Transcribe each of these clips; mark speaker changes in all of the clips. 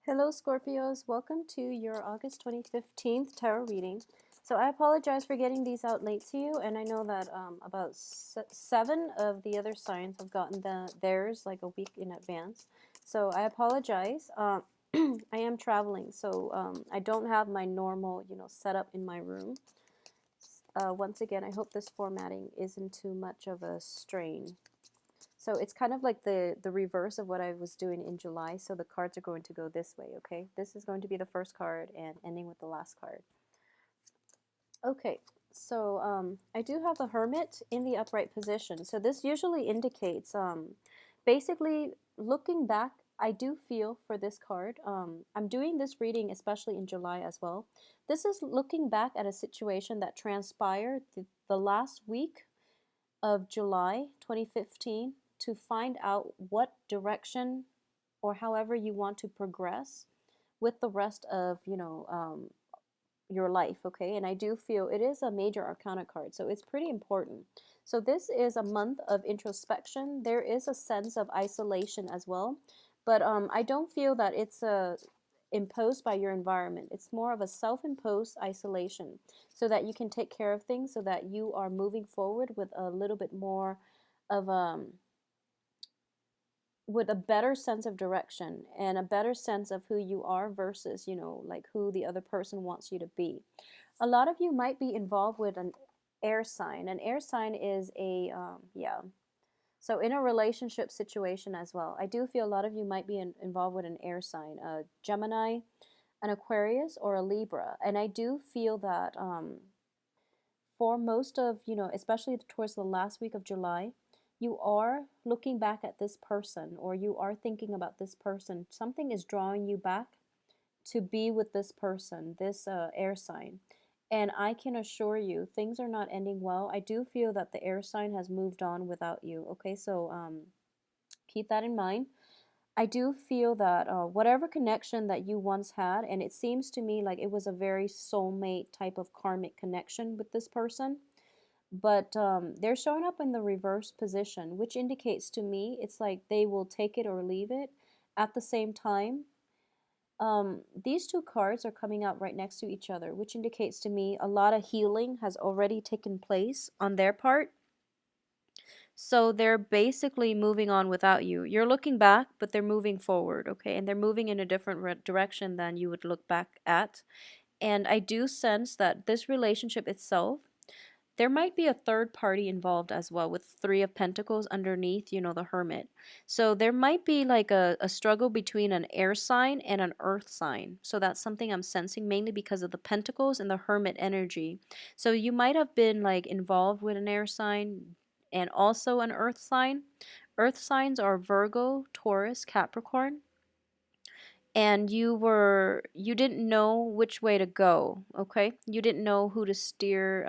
Speaker 1: Hello Scorpios, welcome to your August 2015 tarot reading. So I apologize for getting these out late to you, and I know that about seven of the other signs have gotten theirs like a week in advance. So I apologize. I am traveling, so I don't have my normal, setup in my room. Once again, I hope this formatting isn't too much of a strain. So it's kind of like the reverse of what I was doing in July. So the cards are going to go this way, okay? This is going to be the first card and ending with the last card. Okay, so I do have the Hermit in the upright position. So this usually indicates, basically looking back, I do feel for this card. I'm doing this reading especially in July as well. This is looking back at a situation that transpired the last week of July 2015 to find out what direction or however you want to progress with the rest of your life. Okay, and I do feel it is a major arcana card, so it's pretty important. So this is a month of introspection. There is a sense of isolation as well, but I don't feel that it's imposed by your environment. It's more of a self-imposed isolation so that you can take care of things, so that you are moving forward with a little bit more of with a better sense of direction and a better sense of who you are versus, like who the other person wants you to be. A lot of you might be involved with an air sign. An air sign is yeah. So in a relationship situation as well, I do feel a lot of you might be involved with an air sign, a Gemini, an Aquarius, or a Libra. And I do feel that for most of, especially towards the last week of July, you are looking back at this person or you are thinking about this person. Something is drawing you back to be with this person, this air sign. And I can assure you, things are not ending well. I do feel that the air sign has moved on without you. Okay, so keep that in mind. I do feel that whatever connection that you once had, and it seems to me like it was a very soulmate type of karmic connection with this person, but they're showing up in the reverse position, which indicates to me it's like they will take it or leave it. At the same time, these two cards are coming out right next to each other, which indicates to me a lot of healing has already taken place on their part. So they're basically moving on without you. You're looking back, but they're moving forward, okay? And they're moving in a different direction than you would look back at. And I do sense that this relationship itself, there might be a third party involved as well, with Three of Pentacles underneath, the Hermit. So there might be like a struggle between an air sign and an earth sign. So that's something I'm sensing, mainly because of the Pentacles and the Hermit energy. So you might have been like involved with an air sign and also an earth sign. Earth signs are Virgo, Taurus, Capricorn, and you didn't know which way to go. Okay, you didn't know who to steer,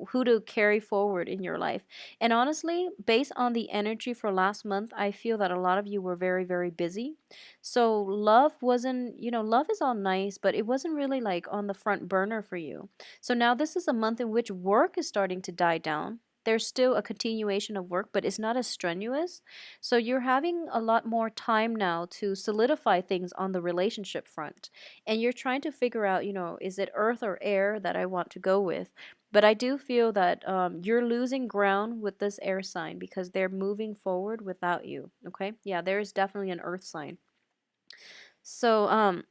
Speaker 1: who to carry forward in your life. And honestly, based on the energy for last month, I feel that a lot of you were very, very busy. So love wasn't, love is all nice, but it wasn't really like on the front burner for you. So now this is a month in which work is starting to die down. There's still a continuation of work, but it's not as strenuous. So you're having a lot more time now to solidify things on the relationship front. And you're trying to figure out, is it earth or air that I want to go with? But I do feel that you're losing ground with this air sign because they're moving forward without you. Okay? Yeah, there is definitely an earth sign. So,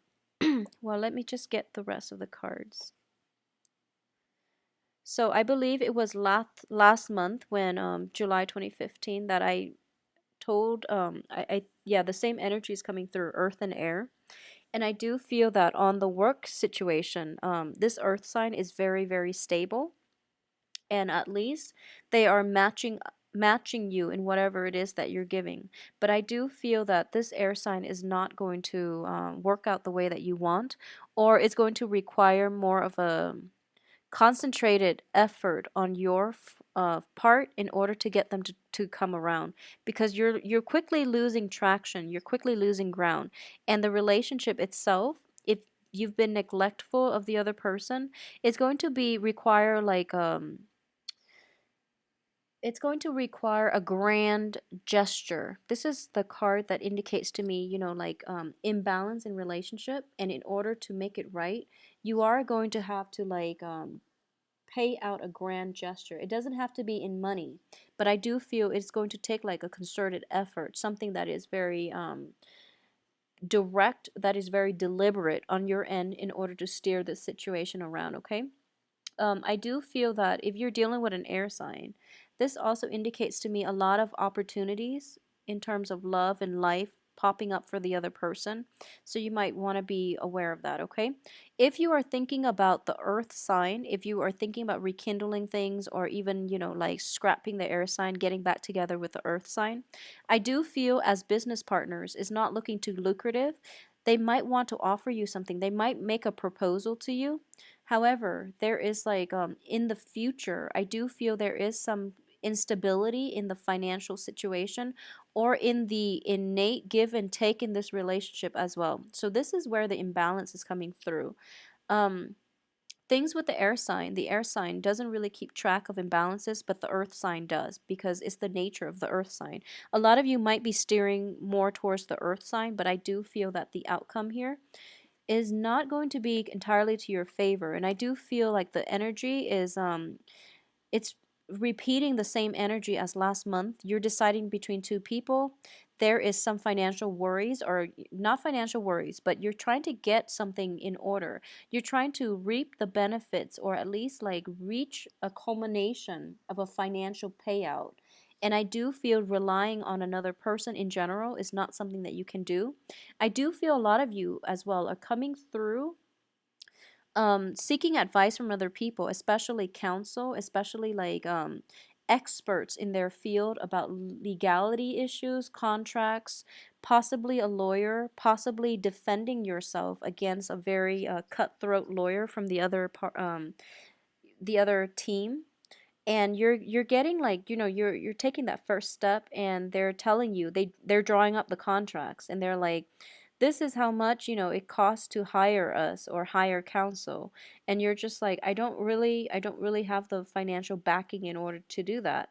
Speaker 1: well, let me just get the rest of the cards. So I believe it was last month when July 2015 that I told yeah, the same energy is coming through earth and air. And I do feel that on the work situation, this earth sign is very, very stable, and at least they are matching you in whatever it is that you're giving. But I do feel that this air sign is not going to work out the way that you want, or it's going to require more of a concentrated effort on your part in order to get them to come around, because you're quickly losing traction, you're quickly losing ground, and the relationship itself, if you've been neglectful of the other person, it's going to be require like It's going to require a grand gesture. This is the card that indicates to me, like imbalance in relationship. And in order to make it right, you are going to have to like pay out a grand gesture. It doesn't have to be in money, but I do feel it's going to take like a concerted effort, something that is very direct, that is very deliberate on your end in order to steer this situation around, okay? I do feel that if you're dealing with an air sign, this also indicates to me a lot of opportunities in terms of love and life popping up for the other person. So you might want to be aware of that, okay? If you are thinking about the earth sign, if you are thinking about rekindling things or even, like scrapping the air sign, getting back together with the earth sign, I do feel as business partners is not looking too lucrative. They might want to offer you something. They might make a proposal to you. However, there is like in the future, I do feel there is some instability in the financial situation or in the innate give and take in this relationship as well. So this is where the imbalance is coming through. Um, Things with the air sign doesn't really keep track of imbalances, but the earth sign does because it's the nature of the earth sign. A lot of you might be steering more towards the earth sign, but I do feel that the outcome here is not going to be entirely to your favor. And I do feel like the energy is it's repeating the same energy as last month. You're deciding between two people. There is some financial worries, or not financial worries, but you're trying to get something in order. You're trying to reap the benefits, or at least like reach a culmination of a financial payout. And I do feel relying on another person in general is not something that you can do. I do feel a lot of you as well are coming through seeking advice from other people, especially counsel, especially like experts in their field about legality issues, contracts, possibly a lawyer, possibly defending yourself against a very cutthroat lawyer from the other team. And you're getting like, you're taking that first step, and they're telling you, they're drawing up the contracts, and they're like, this is how much, it costs to hire us or hire counsel. And you're just like, I don't really have the financial backing in order to do that.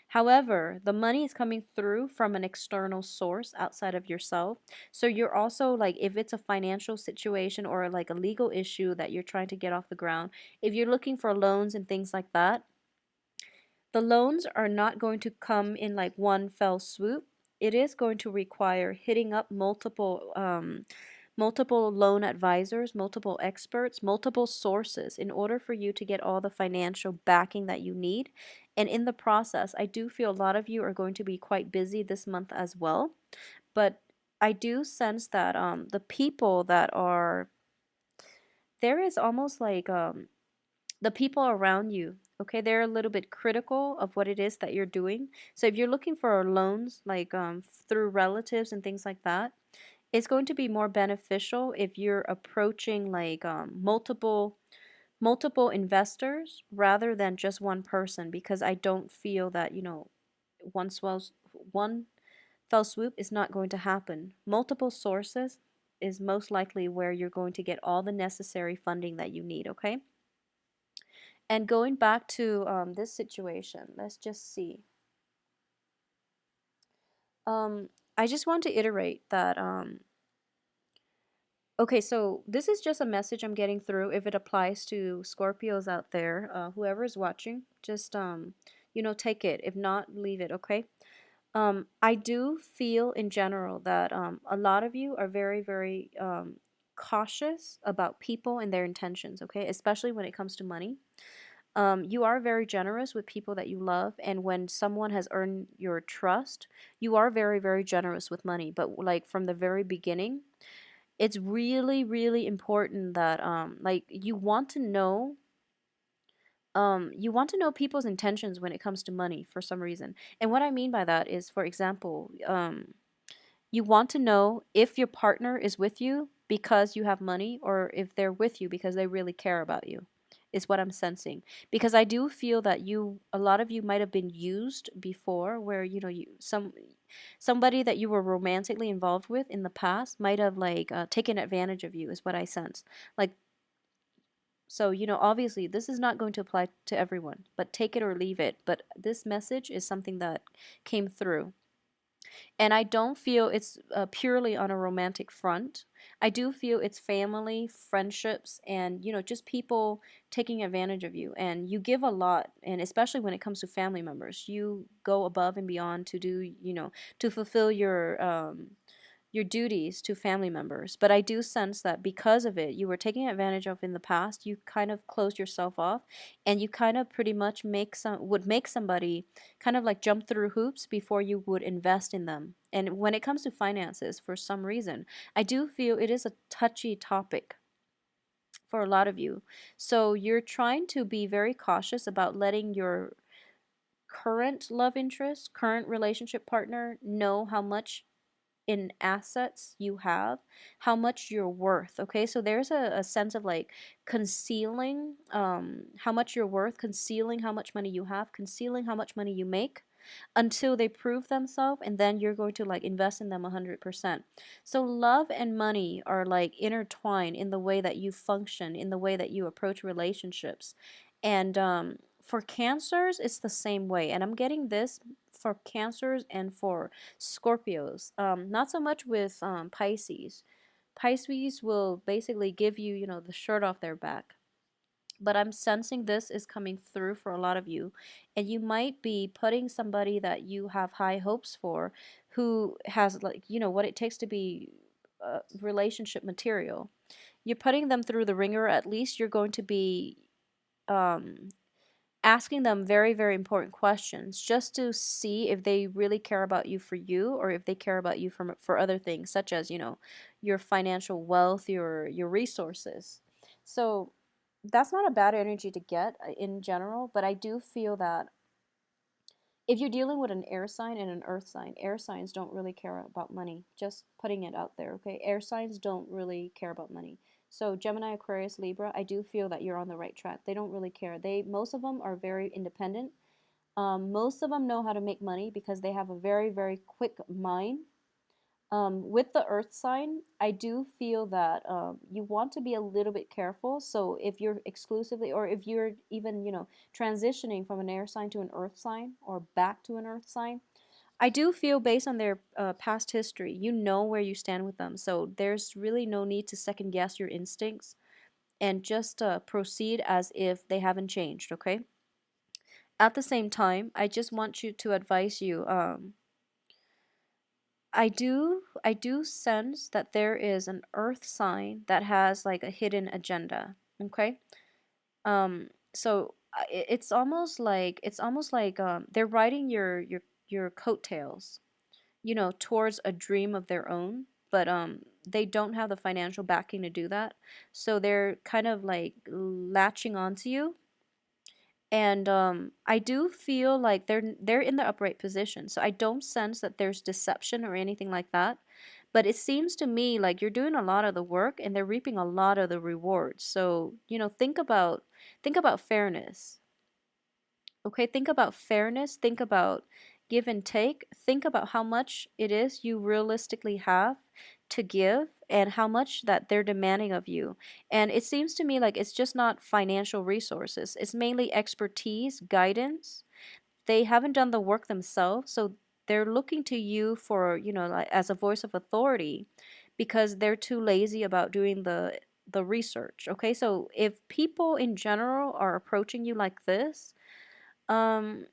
Speaker 1: However, the money is coming through from an external source outside of yourself. So you're also like, if it's a financial situation or like a legal issue that you're trying to get off the ground, if you're looking for loans and things like that, the loans are not going to come in like one fell swoop. It is going to require hitting up multiple loan advisors, multiple experts, multiple sources in order for you to get all the financial backing that you need. And in the process, I do feel a lot of you are going to be quite busy this month as well. But I do sense that the people that are there is almost like the people around you, okay, they're a little bit critical of what it is that you're doing. So if you're looking for loans like through relatives and things like that, it's going to be more beneficial if you're approaching like multiple investors rather than just one person, because I don't feel that, one fell swoop is not going to happen. Multiple sources is most likely where you're going to get all the necessary funding that you need, okay? And going back to this situation, let's just see. I just want to iterate that. Okay, so this is just a message I'm getting through. If it applies to Scorpios out there, whoever is watching, just take it. If not, leave it. Okay. I do feel in general that a lot of you are very, very cautious about people and their intentions. Okay, especially when it comes to money. You are very generous with people that you love, and when someone has earned your trust, you are very, very generous with money. But like from the very beginning, it's really, really important that like you want to know people's intentions when it comes to money for some reason. And what I mean by that is, for example, you want to know if your partner is with you because you have money, or if they're with you because they really care about you, is what I'm sensing. Because I do feel that a lot of you might have been used before, where somebody that you were romantically involved with in the past might have like taken advantage of you, is what I sense. Like So, obviously, this is not going to apply to everyone, but take it or leave it. But this message is something that came through. And I don't feel it's purely on a romantic front. I do feel it's family, friendships, and, just people taking advantage of you. And you give a lot, and especially when it comes to family members, you go above and beyond to do, to fulfill your duties to family members. But I do sense that because of it, you were taken advantage of in the past. You kind of closed yourself off, and you kind of pretty much would make somebody kind of like jump through hoops before you would invest in them. And when it comes to finances, for some reason, I do feel it is a touchy topic for a lot of you. So you're trying to be very cautious about letting your current love interest, current relationship partner know how much in assets you have, how much you're worth. Okay, so there's a sense of like concealing how much you're worth, concealing how much money you have, concealing how much money you make until they prove themselves, and then you're going to like invest in them 100%. So love and money are like intertwined in the way that you function, in the way that you approach relationships. And for cancers it's the same way, and I'm getting this for cancers and for Scorpios. Not so much with Pisces. Pisces will basically give you, the shirt off their back. But I'm sensing this is coming through for a lot of you. And you might be putting somebody that you have high hopes for, who has, like, what it takes to be relationship material. You're putting them through the ringer. At least you're going to be um, asking them very, very important questions just to see if they really care about you for you, or if they care about you for other things, such as, your financial wealth, your resources. So that's not a bad energy to get in general, but I do feel that if you're dealing with an air sign and an earth sign, air signs don't really care about money. Just putting it out there, okay? Air signs don't really care about money. So Gemini, Aquarius, Libra, I do feel that you're on the right track. They don't really care. Most of them are very independent. Most of them know how to make money because they have a very, very quick mind. With the earth sign, I do feel that you want to be a little bit careful. So if you're exclusively, or if you're even, transitioning from an air sign to an earth sign, or back to an earth sign, I do feel based on their past history, you know where you stand with them. So there's really no need to second guess your instincts, and just proceed as if they haven't changed, okay? At the same time, I just want you to advise you. I do sense that there is an earth sign that has like a hidden agenda. Okay. So it's almost like they're riding your coattails, towards a dream of their own, but they don't have the financial backing to do that. So they're kind of like latching onto you. And I do feel like they're in the upright position, so I don't sense that there's deception or anything like that. But it seems to me like you're doing a lot of the work and they're reaping a lot of the rewards. So, think about fairness. Okay, think about fairness, think about give and take, think about how much it is you realistically have to give and how much that they're demanding of you. And it seems to me like it's just not financial resources, it's mainly expertise, guidance. They haven't done the work themselves, so they're looking to you for, like as a voice of authority, because they're too lazy about doing the research. Okay, so if people in general are approaching you like this, um,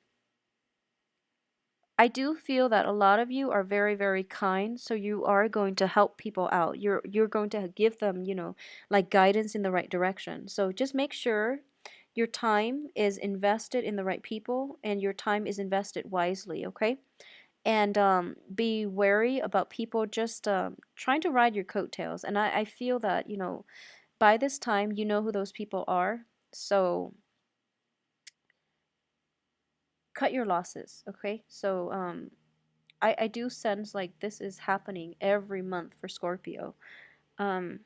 Speaker 1: I do feel that a lot of you are very, very kind, so you are going to help people out. You're going to give them, like guidance in the right direction. So just make sure your time is invested in the right people and your time is invested wisely, okay? And be wary about people just trying to ride your coattails. And I feel that, by this time, you know who those people are. So cut your losses, okay? So I do sense like this is happening every month for Scorpio. Um,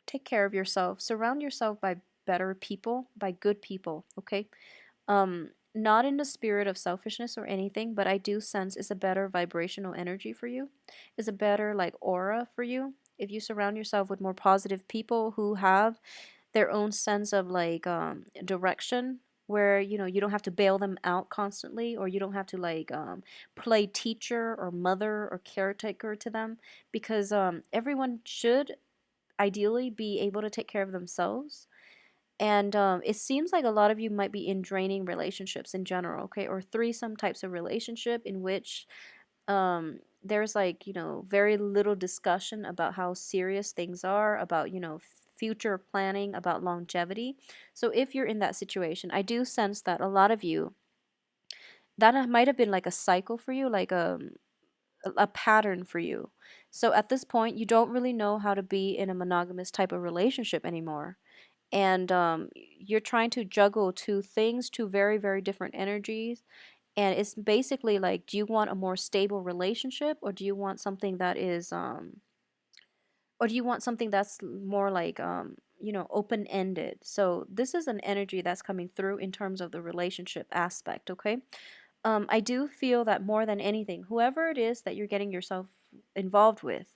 Speaker 1: take care of yourself. Surround yourself by better people, by good people, okay? Not in the spirit of selfishness or anything, but I do sense it's a better vibrational energy for you. It's a better like aura for you. If you surround yourself with more positive people who have their own sense of like direction, where you don't have to bail them out constantly, or you don't have to like play teacher or mother or caretaker to them, because everyone should ideally be able to take care of themselves. And it seems like a lot of you might be in draining relationships in general, okay, or threesome types of relationship in which there's like very little discussion about how serious things are, about future planning, about longevity. So if you're in that situation, I do sense that a lot of you, that might have been like a cycle for you, like a pattern for you. So at this point, you don't really know how to be in a monogamous type of relationship anymore, and you're trying to juggle two things, two very very different energies. And it's basically like, do you want a more stable relationship, or do you want something that is or do you want something that's more like open ended? So this is an energy that's coming through in terms of the relationship aspect, okay? I do feel that more than anything, whoever it is that you're getting yourself involved with,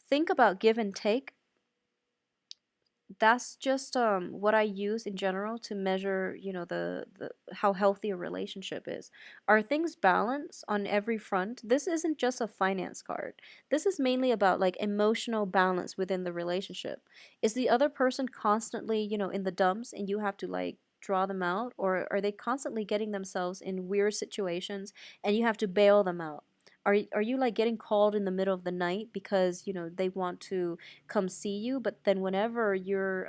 Speaker 1: think about give and take. That's just what I use in general to measure, the how healthy a relationship is. Are things balanced on every front? This isn't just a finance card. This is mainly about like emotional balance within the relationship. Is the other person constantly, in the dumps, and you have to like draw them out, or are they constantly getting themselves in weird situations and you have to bail them out? Are you like getting called in the middle of the night because they want to come see you, but then whenever you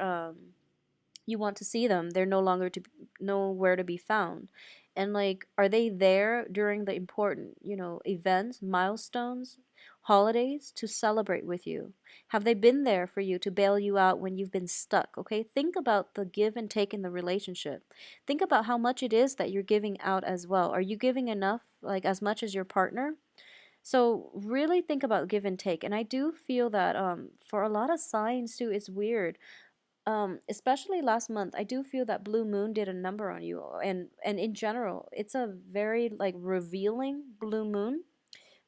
Speaker 1: want to see them, they're no longer to nowhere to be found? And like, are they there during the important events, milestones, holidays to celebrate with you? Have they been there for you to bail you out when you've been stuck? Okay, think about the give and take in the relationship. Think about how much it is that you're giving out as well. Are you giving enough, like as much as your partner? So really think about give and take. And I do feel that for a lot of signs too, it's weird. Especially last month, I do feel that blue moon did a number on you, and in general, it's a very like revealing blue moon.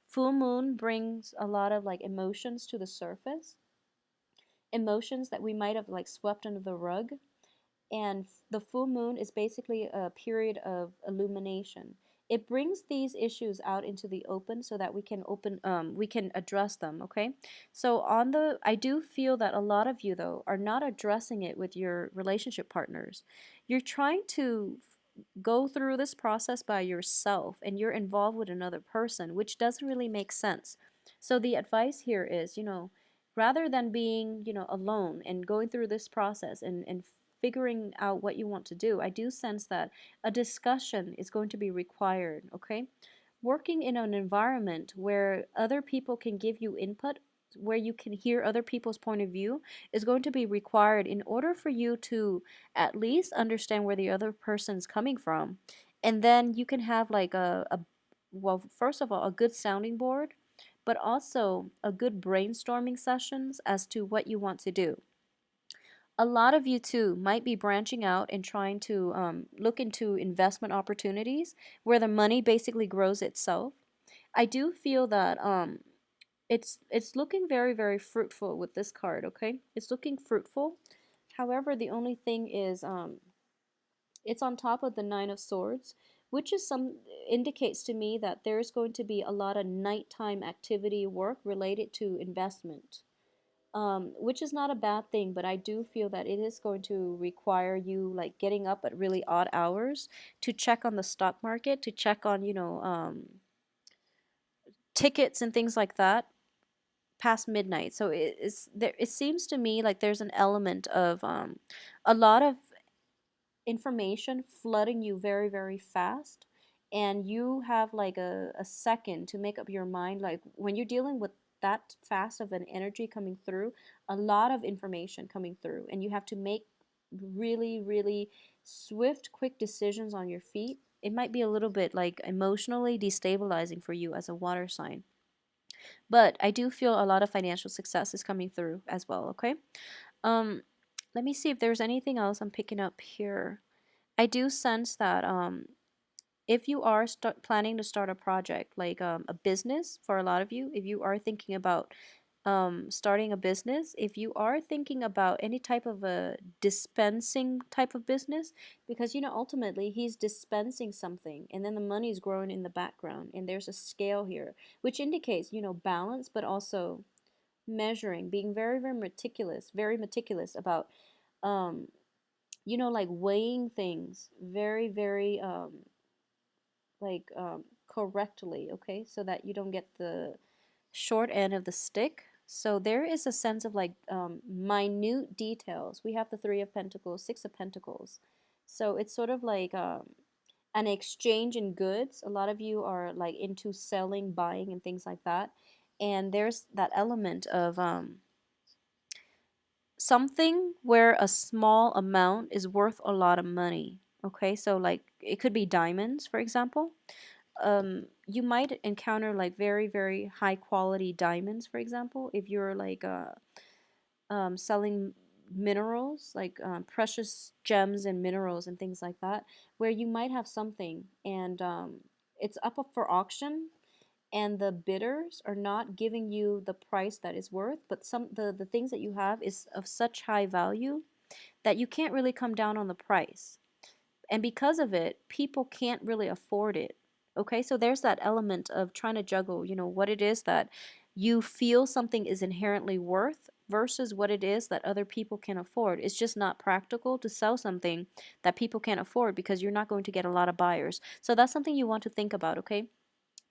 Speaker 1: Full moon brings a lot of like emotions to the surface, emotions that we might have like swept under the rug. And the full moon is basically a period of illumination. It brings these issues out into the open so that we can address them, okay? So I do feel that a lot of you though are not addressing it with your relationship partners. You're trying to go through this process by yourself, and you're involved with another person, which doesn't really make sense. So the advice here is, rather than being, alone and going through this process and figuring out what you want to do, I do sense that a discussion is going to be required, okay? Working in an environment where other people can give you input, where you can hear other people's point of view, is going to be required in order for you to at least understand where the other person's coming from. And then you can have like well, first of all, a good sounding board, but also a good brainstorming sessions as to what you want to do. A lot of you too might be branching out and trying to look into investment opportunities where the money basically grows itself. I do feel that it's looking very very fruitful with this card. Okay, it's looking fruitful. However, the only thing is it's on top of the Nine of Swords, which is some indicates to me that there's going to be a lot of nighttime activity work related to investment, which is not a bad thing, but I do feel that it is going to require you like getting up at really odd hours to check on the stock market, to check on, tickets and things like that past midnight. So it seems to me like there's an element of a lot of information flooding you very very fast, and you have like a second to make up your mind. Like when you're dealing with that fast of an energy coming through, a lot of information coming through, and you have to make really really swift quick decisions on your feet. It might be a little bit like emotionally destabilizing for you as a water sign, but I do feel a lot of financial success is coming through as well, okay? um Let me see if there's anything else I'm picking up here. I do sense that if you are planning to start a project, like a business, for a lot of you, if you are thinking about starting a business, if you are thinking about any type of a dispensing type of business, because ultimately he's dispensing something and then the money is growing in the background and there's a scale here, which indicates balance, but also measuring, being very meticulous about um like weighing things very, very like correctly, okay, so that you don't get the short end of the stick. So there is a sense of like minute details. We have the Three of Pentacles, Six of Pentacles. So it's sort of like an exchange in goods. A lot of you are like into selling, buying, and things like that. And there's that element of something where a small amount is worth a lot of money. Okay, so like it could be diamonds, for example. You might encounter like very, very high quality diamonds, for example, if you're like selling minerals, like precious gems and minerals and things like that, where you might have something and it's up for auction, and the bidders are not giving you the price that is worth, but the things that you have is of such high value that you can't really come down on the price. And because of it, people can't really afford it. Okay, so there's that element of trying to juggle, what it is that you feel something is inherently worth versus what it is that other people can afford. It's just not practical to sell something that people can't afford because you're not going to get a lot of buyers. So that's something you want to think about, okay?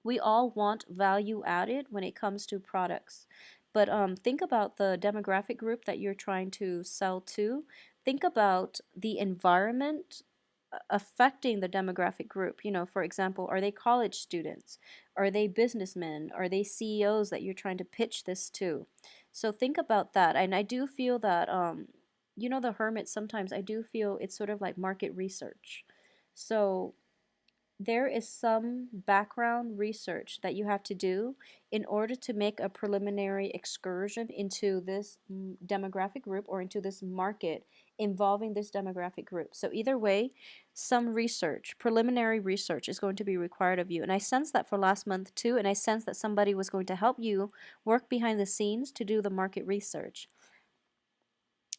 Speaker 1: We all want value added when it comes to products. But think about the demographic group that you're trying to sell to. Think about the environment affecting the demographic group. For example, are they college students? Are they businessmen? Are they CEOs that you're trying to pitch this to? So think about that. And I do feel that, the hermit, sometimes I do feel it's sort of like market research. So there is some background research that you have to do in order to make a preliminary excursion into this demographic group or into this market involving this demographic group. So either way, some research, preliminary research is going to be required of you. And I sense that for last month too, and I sense that somebody was going to help you work behind the scenes to do the market research.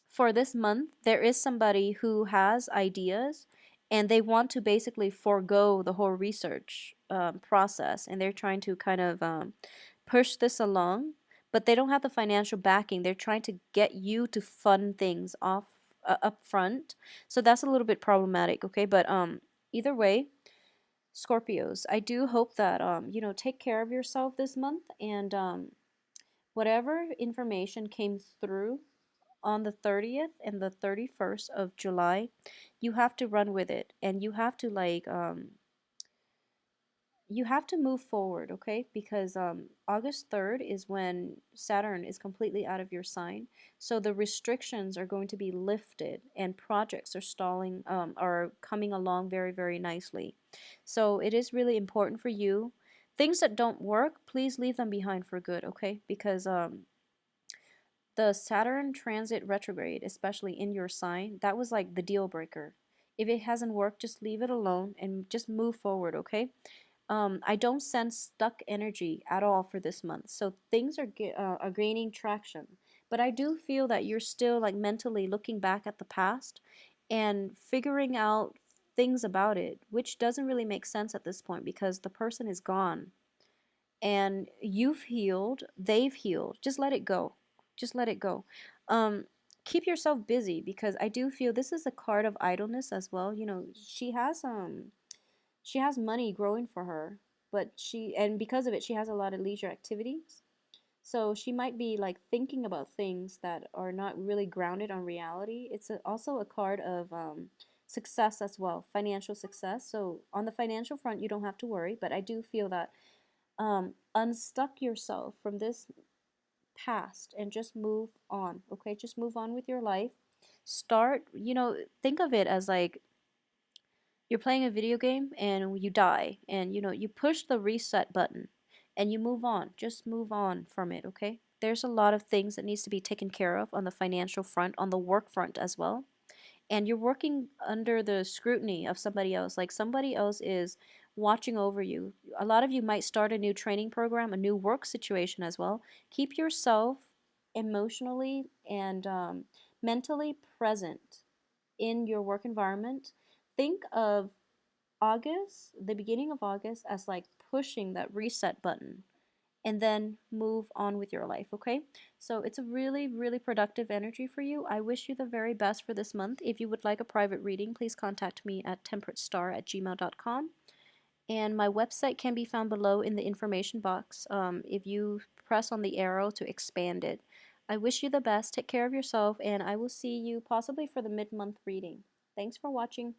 Speaker 1: For this month, there is somebody who has ideas and they want to basically forego the whole research process, and they're trying to kind of push this along, but they don't have the financial backing. They're trying to get you to fund things off up front. So that's a little bit problematic, okay? But either way, Scorpios, I do hope that take care of yourself this month, and whatever information came through on the 30th and the 31st of July, you have to run with it, and you have to like you have to move forward, okay? Because August 3rd is when Saturn is completely out of your sign. So the restrictions are going to be lifted and projects are coming along very, very nicely. So it is really important for you. Things that don't work, please leave them behind for good, okay? Because the Saturn transit retrograde, especially in your sign, that was like the deal breaker. If it hasn't worked, just leave it alone and just move forward, okay? I don't sense stuck energy at all for this month, so things are gaining traction. But I do feel that you're still like mentally looking back at the past and figuring out things about it, which doesn't really make sense at this point because the person is gone and you've healed, they've healed. Just let it go. Just let it go. Um, Keep yourself busy because I do feel this is a card of idleness as well. She has money growing for her, but and because of it she has a lot of leisure activities. So she might be like thinking about things that are not really grounded on reality. It's also a card of success as well, financial success. So on the financial front, you don't have to worry, but I do feel that unstuck yourself from this past and just move on, okay? Just move on with your life. Start, think of it as like you're playing a video game and you die, and you push the reset button and you move on. Just move on from it, okay? There's a lot of things that needs to be taken care of on the financial front, on the work front as well. And you're working under the scrutiny of somebody else. Like somebody else is watching over you. A lot of you might start a new training program, a new work situation as well. Keep yourself emotionally and mentally present in your work environment, think of August, the beginning of August, as like pushing that reset button and then move on with your life, okay? So it's a really, really productive energy for you. I wish you the very best for this month. If you would like a private reading, please contact me at temperatestar@gmail.com. And my website can be found below in the information box if you press on the arrow to expand it. I wish you the best. Take care of yourself, and I will see you possibly for the mid month reading. Thanks for watching.